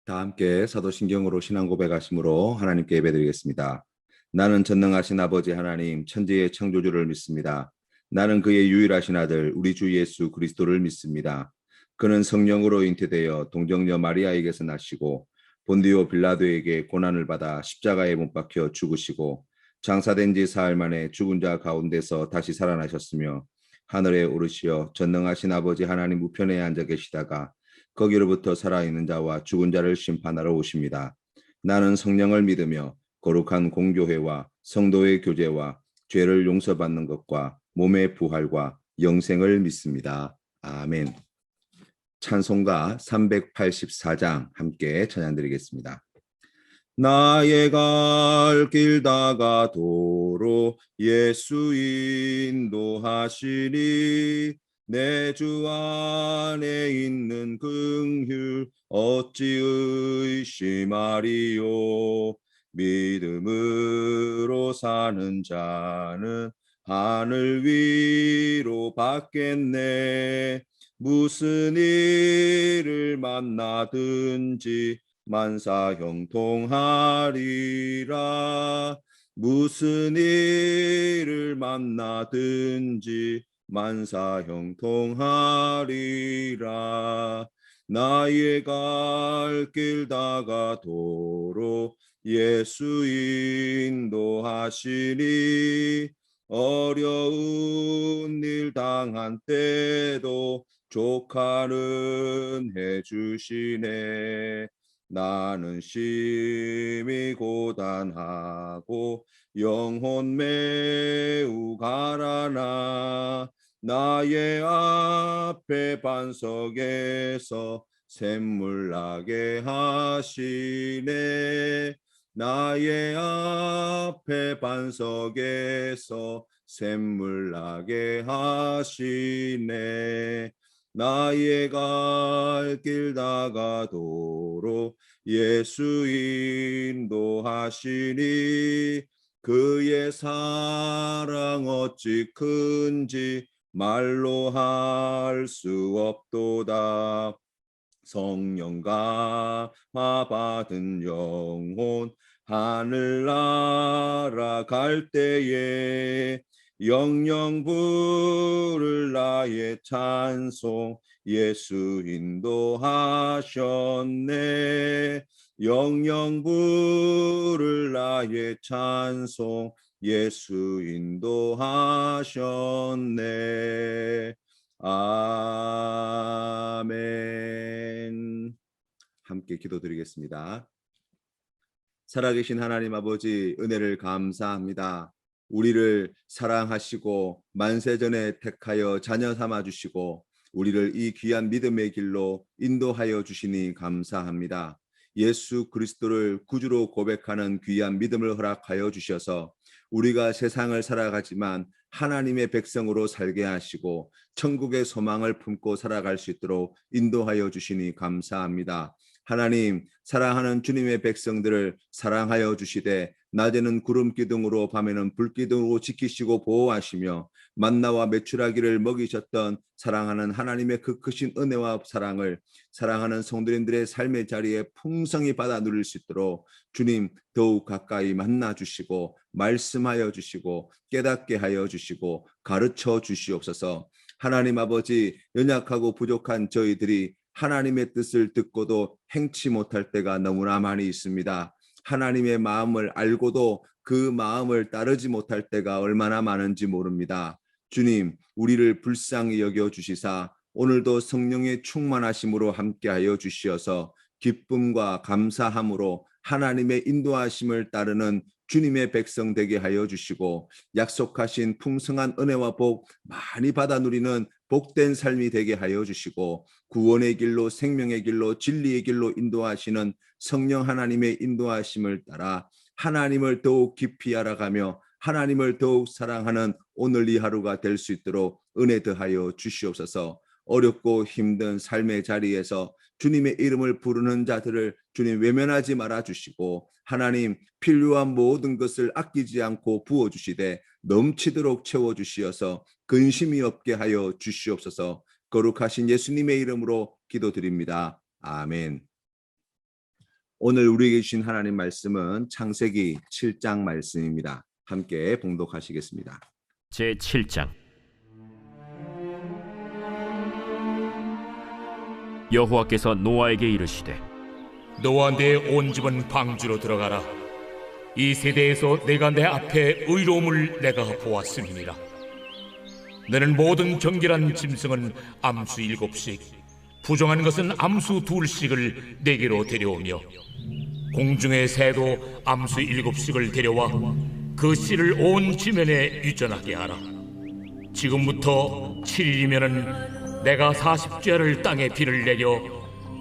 다 함께 사도신경으로 신앙 고백하심으로 하나님께 예배드리겠습니다. 나는 전능하신 아버지 하나님 천지의 창조주를 믿습니다. 나는 그의 유일하신 아들 우리 주 예수 그리스도를 믿습니다. 그는 성령으로 잉태되어 동정녀 마리아에게서 나시고 본디오 빌라도에게 고난을 받아 십자가에 못 박혀 죽으시고 장사된 지 사흘 만에 죽은 자 가운데서 다시 살아나셨으며 하늘에 오르시어 전능하신 아버지 하나님 우편에 앉아 계시다가 거기로부터 살아있는 자와 죽은 자를 심판하러 오십니다. 나는 성령을 믿으며 거룩한 공교회와 성도의 교제와 죄를 용서받는 것과 몸의 부활과 영생을 믿습니다. 아멘. 찬송가 384장 함께 찬양드리겠습니다. 나의 갈 길 다가 도로 예수 인도하시니 내 주 안에 있는 긍휼 어찌 의심하리요. 믿음으로 사는 자는 하늘 위로 받겠네. 무슨 일을 만나든지 만사 형통하리라. 무슨 일을 만나든지 만사 형통하리라. 나의 갈 길 다가 도로 예수 인도하시니 어려운 일 당한 때도 조카는 해주시네. 나는 심히 고단하고 영혼 매우 가라나 나의 앞에 반석에서 샘물 나게 하시네. 나의 앞에 반석에서 샘물 나게 하시네. 나의 갈 길 다가 도로 예수 인도하시니 그의 사랑 어찌 큰지 말로 할 수 없도다. 성령 감화 받은 영혼 하늘 날아갈 때에 영영 부를 나의 찬송 예수 인도하셨네. 영영 부를 나의 찬송 예수 인도하셨네. 아멘. 함께 기도드리겠습니다. 살아계신 하나님 아버지 은혜를 감사합니다. 우리를 사랑하시고 만세전에 택하여 자녀 삼아 주시고 우리를 이 귀한 믿음의 길로 인도하여 주시니 감사합니다. 예수 그리스도를 구주로 고백하는 귀한 믿음을 허락하여 주셔서 우리가 세상을 살아가지만 하나님의 백성으로 살게 하시고 천국의 소망을 품고 살아갈 수 있도록 인도하여 주시니 감사합니다. 하나님, 사랑하는 주님의 백성들을 사랑하여 주시되 낮에는 구름 기둥으로 밤에는 불 기둥으로 지키시고 보호하시며 만나와 메추라기를 먹이셨던 사랑하는 하나님의 그 크신 은혜와 사랑을 사랑하는 성도님들의 삶의 자리에 풍성히 받아 누릴 수 있도록 주님 더욱 가까이 만나 주시고 말씀하여 주시고 깨닫게 하여 주시고 가르쳐 주시옵소서. 하나님 아버지, 연약하고 부족한 저희들이 하나님의 뜻을 듣고도 행치 못할 때가 너무나 많이 있습니다. 하나님의 마음을 알고도 그 마음을 따르지 못할 때가 얼마나 많은지 모릅니다. 주님, 우리를 불쌍히 여겨 주시사 오늘도 성령의 충만하심으로 함께하여 주시어서 기쁨과 감사함으로 하나님의 인도하심을 따르는 주님의 백성 되게 하여 주시고 약속하신 풍성한 은혜와 복 많이 받아 누리는 복된 삶이 되게 하여 주시고 구원의 길로 생명의 길로 진리의 길로 인도하시는 성령 하나님의 인도하심을 따라 하나님을 더욱 깊이 알아가며 하나님을 더욱 사랑하는 오늘 이 하루가 될 수 있도록 은혜 더하여 주시옵소서. 어렵고 힘든 삶의 자리에서 주님의 이름을 부르는 자들을 주님 외면하지 말아 주시고 하나님 필요한 모든 것을 아끼지 않고 부어주시되 넘치도록 채워주시어서 근심이 없게 하여 주시옵소서. 거룩하신 예수님의 이름으로 기도드립니다. 아멘. 오늘 우리에게 주신 하나님 말씀은 창세기 7장 말씀입니다. 함께 봉독하시겠습니다. 제7장. 여호와께서 노아에게 이르시되 너와 내 온 집은 방주로 들어가라. 이 세대에서 내가 내 앞에 의로움을 내가 보았음이니라. 너는 모든 경결한 짐승은 암수 7씩, 부정한 것은 암수 2씩을 내게로 데려오며, 공중의 새도 암수 7씩을 데려와 그 씨를 온 지면에 유전하게 하라. 지금부터 7일이면은 내가 40죄를 땅에 비를 내려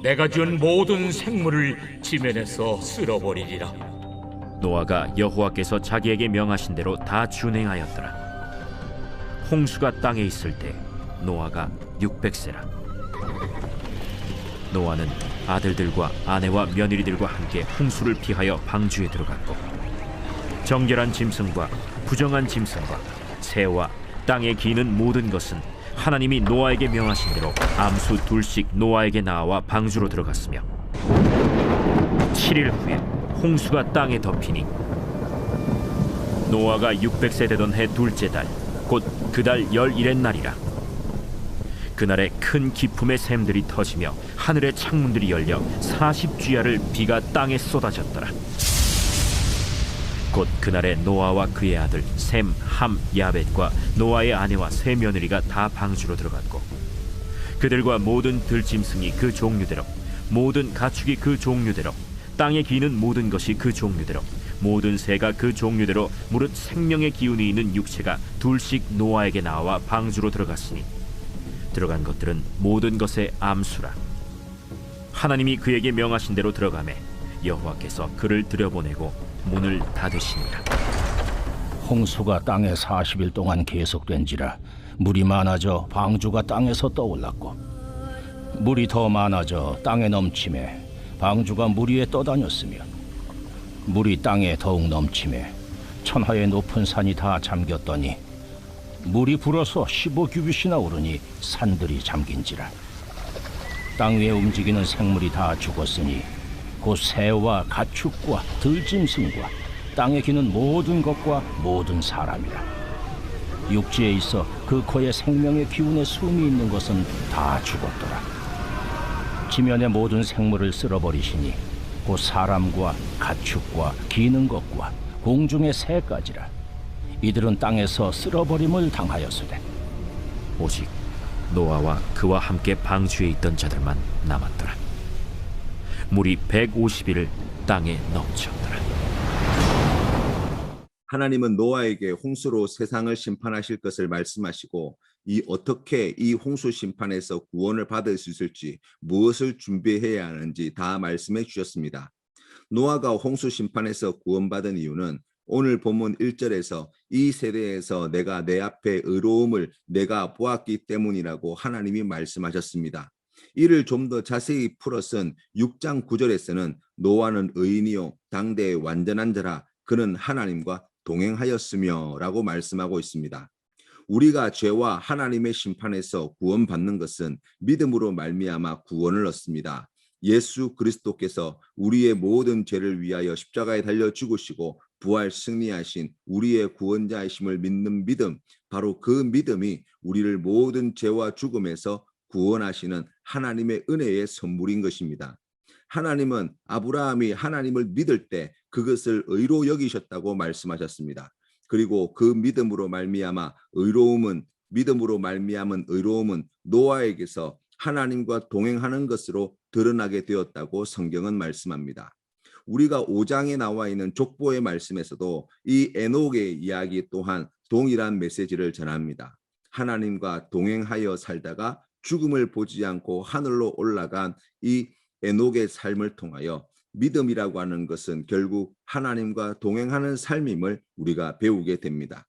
내가 지은 모든 생물을 지면에서 쓸어버리리라. 노아가 여호와께서 자기에게 명하신 대로 다 준행하였더라. 홍수가 땅에 있을 때 노아가 600세라. 노아는 아들들과 아내와 며느리들과 함께 홍수를 피하여 방주에 들어갔고, 정결한 짐승과 부정한 짐승과 새와 땅에 기는 모든 것은 하나님이 노아에게 명하신 대로 암수 2씩 노아에게 나와 방주로 들어갔으며, 7일 후에 홍수가 땅에 덮이니 노아가 600세 되던 해 둘째 달, 곧 그달 11의 날이라. 그날에 큰 기품의 샘들이 터지며 하늘의 창문들이 열려 40주야를 비가 땅에 쏟아졌더라. 곧 그날에 노아와 그의 아들 셈, 함, 야벳과 노아의 아내와 세 며느리가 다 방주로 들어갔고, 그들과 모든 들짐승이 그 종류대로, 모든 가축이 그 종류대로, 땅에 기는 모든 것이 그 종류대로, 모든 새가 그 종류대로 무릇 생명의 기운이 있는 육체가 2씩 노아에게 나와 방주로 들어갔으니, 들어간 것들은 모든 것의 암수라. 하나님이 그에게 명하신 대로 들어가매 여호와께서 그를 들여보내고 문을 닫으시니라. 홍수가 땅에 40일 동안 계속된지라 물이 많아져 방주가 땅에서 떠올랐고, 물이 더 많아져 땅에 넘침에 방주가 물 위에 떠다녔으며, 물이 땅에 더욱 넘침에 천하의 높은 산이 다 잠겼더니 물이 불어서 15규빗이나 오르니 산들이 잠긴지라. 땅 위에 움직이는 생물이 다 죽었으니 곧 새와 가축과 들짐승과 땅에 기는 모든 것과 모든 사람이라. 육지에 있어 그 코에 생명의 기운의 숨이 있는 것은 다 죽었더라. 지면의 모든 생물을 쓸어버리시니 곧 사람과 가축과 기는 것과 공중의 새까지라. 이들은 땅에서 쓸어버림을 당하였으되 오직 노아와 그와 함께 방주에 있던 자들만 남았더라. 물이 150일을 땅에 넘쳤더라. 하나님은 노아에게 홍수로 세상을 심판하실 것을 말씀하시고, 어떻게 이 홍수 심판에서 구원을 받을 수 있을지, 무엇을 준비해야 하는지 다 말씀해 주셨습니다. 노아가 홍수 심판에서 구원받은 이유는 오늘 본문 1절에서 이 세대에서 내가 내 앞에 의로움을 내가 보았기 때문이라고 하나님이 말씀하셨습니다. 이를 좀 더 자세히 풀어쓴 6장 9절에서는 노아는 의인이요 당대의 완전한 자라, 그는 하나님과 동행하였으며 라고 말씀하고 있습니다. 우리가 죄와 하나님의 심판에서 구원받는 것은 믿음으로 말미암아 구원을 얻습니다. 예수 그리스도께서 우리의 모든 죄를 위하여 십자가에 달려 죽으시고 부활 승리하신 우리의 구원자이심을 믿는 믿음, 바로 그 믿음이 우리를 모든 죄와 죽음에서 구원하시는 하나님의 은혜의 선물인 것입니다. 하나님은 아브라함이 하나님을 믿을 때 그것을 의로 여기셨다고 말씀하셨습니다. 그리고 그 믿음으로 말미암은 의로움은 노아에게서 하나님과 동행하는 것으로 드러나게 되었다고 성경은 말씀합니다. 우리가 5장에 나와 있는 족보의 말씀에서도 이 에녹의 이야기 또한 동일한 메시지를 전합니다. 하나님과 동행하여 살다가 죽음을 보지 않고 하늘로 올라간 이 에녹의 삶을 통하여 믿음이라고 하는 것은 결국 하나님과 동행하는 삶임을 우리가 배우게 됩니다.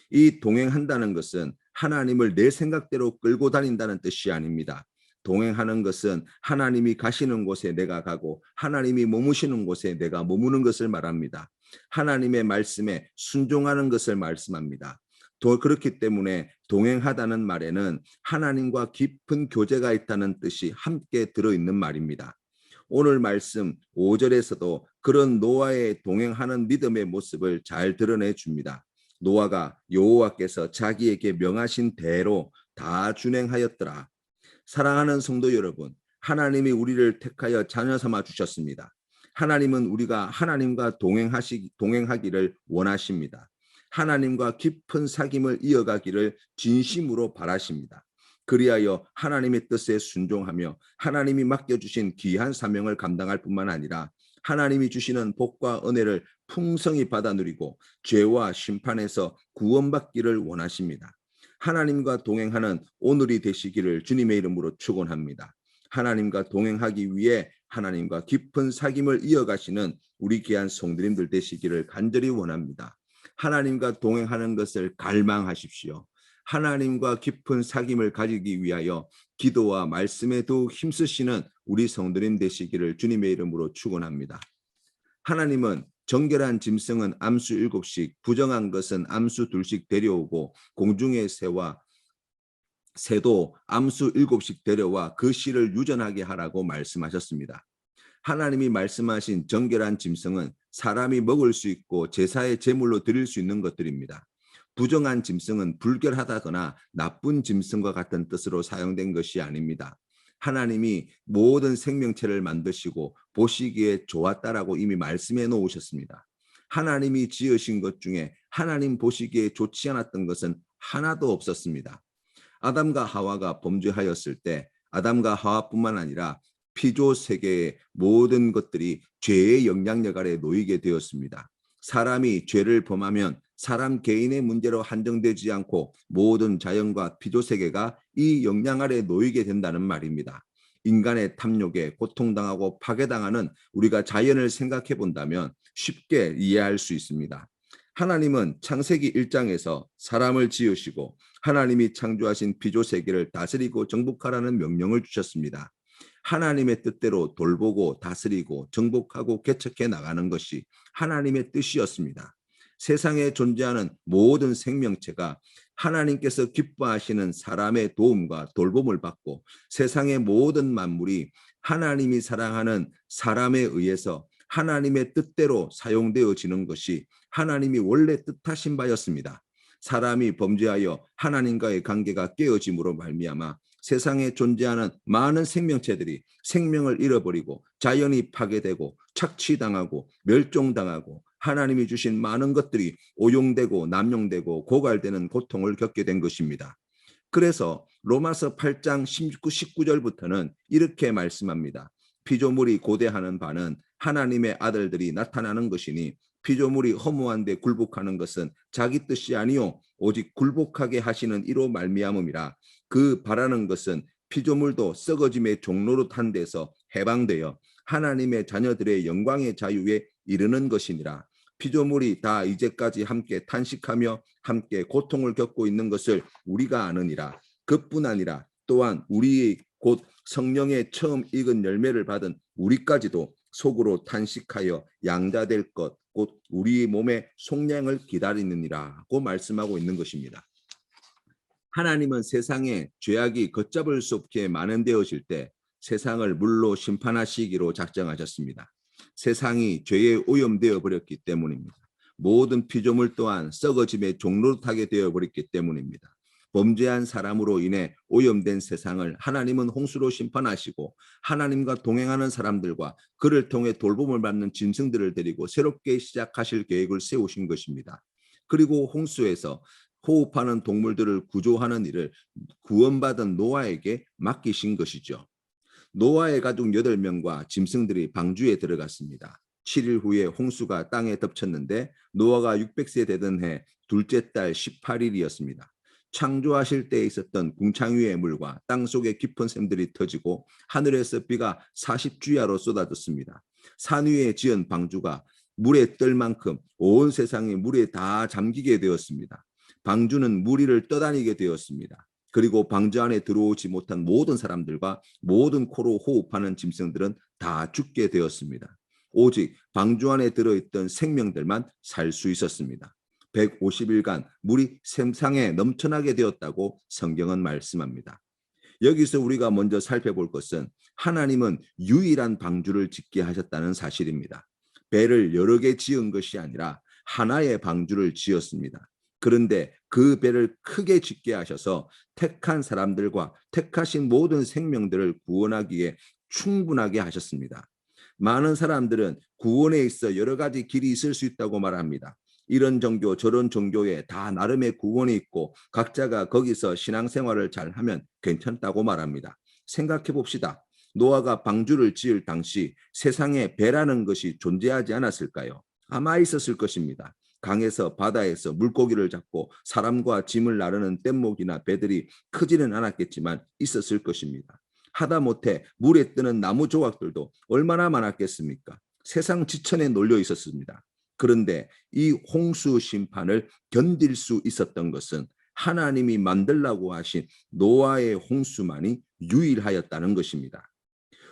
이 동행한다는 것은 하나님을 내 생각대로 끌고 다닌다는 뜻이 아닙니다. 동행하는 것은 하나님이 가시는 곳에 내가 가고 하나님이 머무시는 곳에 내가 머무는 것을 말합니다. 하나님의 말씀에 순종하는 것을 말씀합니다. 그렇기 때문에 동행하다는 말에는 하나님과 깊은 교제가 있다는 뜻이 함께 들어있는 말입니다. 오늘 말씀 5절에서도 그런 노아의 동행하는 믿음의 모습을 잘 드러내 줍니다. 노아가 여호와께서 자기에게 명하신 대로 다 준행하였더라. 사랑하는 성도 여러분, 하나님이 우리를 택하여 자녀 삼아 주셨습니다. 하나님은 우리가 하나님과 동행하기를 원하십니다. 하나님과 깊은 사귐을 이어가기를 진심으로 바라십니다. 그리하여 하나님의 뜻에 순종하며 하나님이 맡겨주신 귀한 사명을 감당할 뿐만 아니라 하나님이 주시는 복과 은혜를 풍성히 받아 누리고 죄와 심판에서 구원받기를 원하십니다. 하나님과 동행하는 오늘이 되시기를 주님의 이름으로 축원합니다. 하나님과 동행하기 위해 하나님과 깊은 사귐을 이어가시는 우리 귀한 성도님들 되시기를 간절히 원합니다. 하나님과 동행하는 것을 갈망하십시오. 하나님과 깊은 사귐을 가지기 위하여 기도와 말씀에 더욱 힘쓰시는 우리 성도님 되시기를 주님의 이름으로 축원합니다. 하나님은 정결한 짐승은 암수 7씩, 부정한 것은 암수 2씩 데려오고 공중의 새도 암수 7씩 데려와 그 씨를 유전하게 하라고 말씀하셨습니다. 하나님이 말씀하신 정결한 짐승은 사람이 먹을 수 있고 제사의 제물로 드릴 수 있는 것들입니다. 부정한 짐승은 불결하다거나 나쁜 짐승과 같은 뜻으로 사용된 것이 아닙니다. 하나님이 모든 생명체를 만드시고 보시기에 좋았다라고 이미 말씀해 놓으셨습니다. 하나님이 지으신 것 중에 하나님 보시기에 좋지 않았던 것은 하나도 없었습니다. 아담과 하와가 범죄하였을 때 아담과 하와뿐만 아니라 피조 세계의 모든 것들이 죄의 영향력 아래 놓이게 되었습니다. 사람이 죄를 범하면 사람 개인의 문제로 한정되지 않고 모든 자연과 피조 세계가 이 영향 아래 놓이게 된다는 말입니다. 인간의 탐욕에 고통당하고 파괴당하는 우리가 자연을 생각해 본다면 쉽게 이해할 수 있습니다. 하나님은 창세기 1장에서 사람을 지으시고 하나님이 창조하신 피조 세계를 다스리고 정복하라는 명령을 주셨습니다. 하나님의 뜻대로 돌보고 다스리고 정복하고 개척해 나가는 것이 하나님의 뜻이었습니다. 세상에 존재하는 모든 생명체가 하나님께서 기뻐하시는 사람의 도움과 돌봄을 받고 세상의 모든 만물이 하나님이 사랑하는 사람에 의해서 하나님의 뜻대로 사용되어지는 것이 하나님이 원래 뜻하신 바였습니다. 사람이 범죄하여 하나님과의 관계가 깨어짐으로 말미암아 세상에 존재하는 많은 생명체들이 생명을 잃어버리고 자연이 파괴되고 착취당하고 멸종당하고 하나님이 주신 많은 것들이 오용되고 남용되고 고갈되는 고통을 겪게 된 것입니다. 그래서 로마서 8장 19절부터는 이렇게 말씀합니다. 피조물이 고대하는 바는 하나님의 아들들이 나타나는 것이니 피조물이 허무한 데 굴복하는 것은 자기 뜻이 아니요 오직 굴복하게 하시는 이로 말미암음이라. 그 바라는 것은 피조물도 썩어짐의 종로로 탄 데서 해방되어 하나님의 자녀들의 영광의 자유에 이르는 것이니라. 피조물이 다 이제까지 함께 탄식하며 함께 고통을 겪고 있는 것을 우리가 아느니라. 그뿐 아니라 또한 우리 곧 성령의 처음 익은 열매를 받은 우리까지도 속으로 탄식하여 양자될 것 곧 우리 몸의 속량을 기다리느니라고 말씀하고 있는 것입니다. 하나님은 세상에 죄악이 걷잡을 수 없게 만연되어질 때 세상을 물로 심판하시기로 작정하셨습니다. 세상이 죄에 오염되어 버렸기 때문입니다. 모든 피조물 또한 썩어짐의 종로로 타게 되어 버렸기 때문입니다. 범죄한 사람으로 인해 오염된 세상을 하나님은 홍수로 심판하시고 하나님과 동행하는 사람들과 그를 통해 돌봄을 받는 짐승들을 데리고 새롭게 시작하실 계획을 세우신 것입니다. 그리고 홍수에서 호흡하는 동물들을 구조하는 일을 구원받은 노아에게 맡기신 것이죠. 노아의 가족 8명과 짐승들이 방주에 들어갔습니다. 7일 후에 홍수가 땅에 덮쳤는데 노아가 600세 되던 해 둘째 달 18일이었습니다. 창조하실 때에 있었던 궁창위의 물과 땅속의 깊은 샘들이 터지고 하늘에서 비가 40주야로 쏟아졌습니다. 산 위에 지은 방주가 물에 뜰 만큼 온 세상이 물에 다 잠기게 되었습니다. 방주는 물 위를 떠다니게 되었습니다. 그리고 방주 안에 들어오지 못한 모든 사람들과 모든 코로 호흡하는 짐승들은 다 죽게 되었습니다. 오직 방주 안에 들어있던 생명들만 살 수 있었습니다. 150일간 물이 세상에 넘쳐나게 되었다고 성경은 말씀합니다. 여기서 우리가 먼저 살펴볼 것은 하나님은 유일한 방주를 짓게 하셨다는 사실입니다. 배를 여러 개 지은 것이 아니라 하나의 방주를 지었습니다. 그런데 그 배를 크게 짓게 하셔서 택한 사람들과 택하신 모든 생명들을 구원하기에 충분하게 하셨습니다. 많은 사람들은 구원에 있어 여러 가지 길이 있을 수 있다고 말합니다. 이런 종교 저런 종교에 다 나름의 구원이 있고 각자가 거기서 신앙생활을 잘하면 괜찮다고 말합니다. 생각해 봅시다. 노아가 방주를 지을 당시 세상에 배라는 것이 존재하지 않았을까요? 아마 있었을 것입니다. 강에서 바다에서 물고기를 잡고 사람과 짐을 나르는 뗏목이나 배들이 크지는 않았겠지만 있었을 것입니다. 하다못해 물에 뜨는 나무 조각들도 얼마나 많았겠습니까? 세상 지천에 놀려 있었습니다. 그런데 이 홍수 심판을 견딜 수 있었던 것은 하나님이 만들라고 하신 노아의 홍수만이 유일하였다는 것입니다.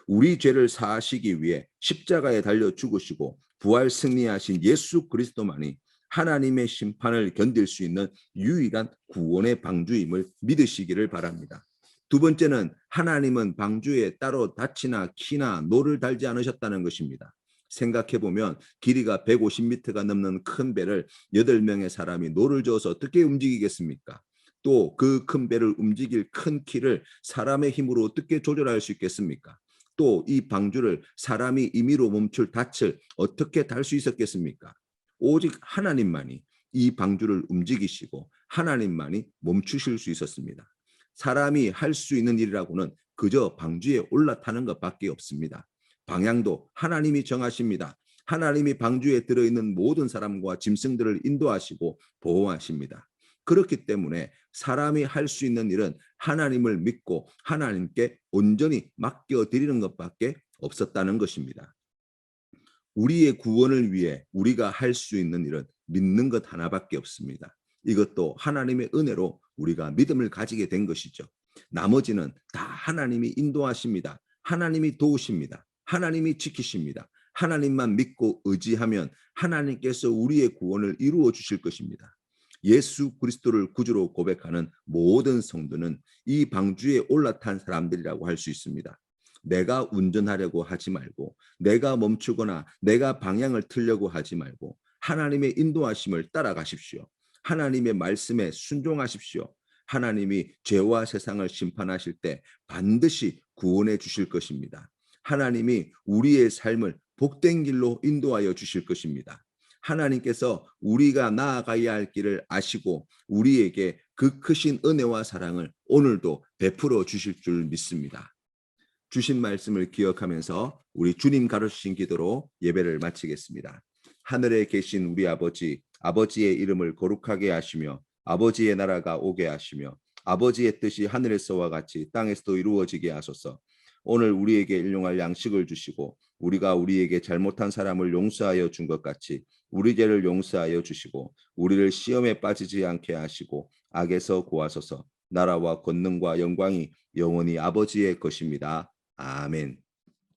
우리 죄를 사하시기 위해 십자가에 달려 죽으시고 부활 승리하신 예수 그리스도만이 하나님의 심판을 견딜 수 있는 유일한 구원의 방주임을 믿으시기를 바랍니다. 두 번째는 하나님은 방주에 따로 닻이나 키나 노를 달지 않으셨다는 것입니다. 생각해보면 길이가 150m가 넘는 큰 배를 8명의 사람이 노를 저어서 어떻게 움직이겠습니까? 또 그 큰 배를 움직일 큰 키를 사람의 힘으로 어떻게 조절할 수 있겠습니까? 또 이 방주를 사람이 임의로 멈출 닻을 어떻게 달 수 있었겠습니까? 오직 하나님만이 이 방주를 움직이시고 하나님만이 멈추실 수 있었습니다. 사람이 할 수 있는 일이라고는 그저 방주에 올라타는 것밖에 없습니다. 방향도 하나님이 정하십니다. 하나님이 방주에 들어있는 모든 사람과 짐승들을 인도하시고 보호하십니다. 그렇기 때문에 사람이 할 수 있는 일은 하나님을 믿고 하나님께 온전히 맡겨드리는 것밖에 없었다는 것입니다. 우리의 구원을 위해 우리가 할 수 있는 일은 믿는 것 하나밖에 없습니다. 이것도 하나님의 은혜로 우리가 믿음을 가지게 된 것이죠. 나머지는 다 하나님이 인도하십니다. 하나님이 도우십니다. 하나님이 지키십니다. 하나님만 믿고 의지하면 하나님께서 우리의 구원을 이루어 주실 것입니다. 예수 그리스도를 구주로 고백하는 모든 성도는 이 방주에 올라탄 사람들이라고 할 수 있습니다. 내가 운전하려고 하지 말고 내가 멈추거나 내가 방향을 틀려고 하지 말고 하나님의 인도하심을 따라가십시오. 하나님의 말씀에 순종하십시오. 하나님이 죄와 세상을 심판하실 때 반드시 구원해 주실 것입니다. 하나님이 우리의 삶을 복된 길로 인도하여 주실 것입니다. 하나님께서 우리가 나아가야 할 길을 아시고 우리에게 그 크신 은혜와 사랑을 오늘도 베풀어 주실 줄 믿습니다. 주신 말씀을 기억하면서 우리 주님 가르치신 기도로 예배를 마치겠습니다. 하늘에 계신 우리 아버지, 아버지의 이름을 거룩하게 하시며 아버지의 나라가 오게 하시며 아버지의 뜻이 하늘에서와 같이 땅에서도 이루어지게 하소서. 오늘 우리에게 일용할 양식을 주시고 우리가 우리에게 잘못한 사람을 용서하여 준 것 같이 우리 죄를 용서하여 주시고 우리를 시험에 빠지지 않게 하시고 악에서 구하소서. 나라와 권능과 영광이 영원히 아버지의 것입니다. 아멘.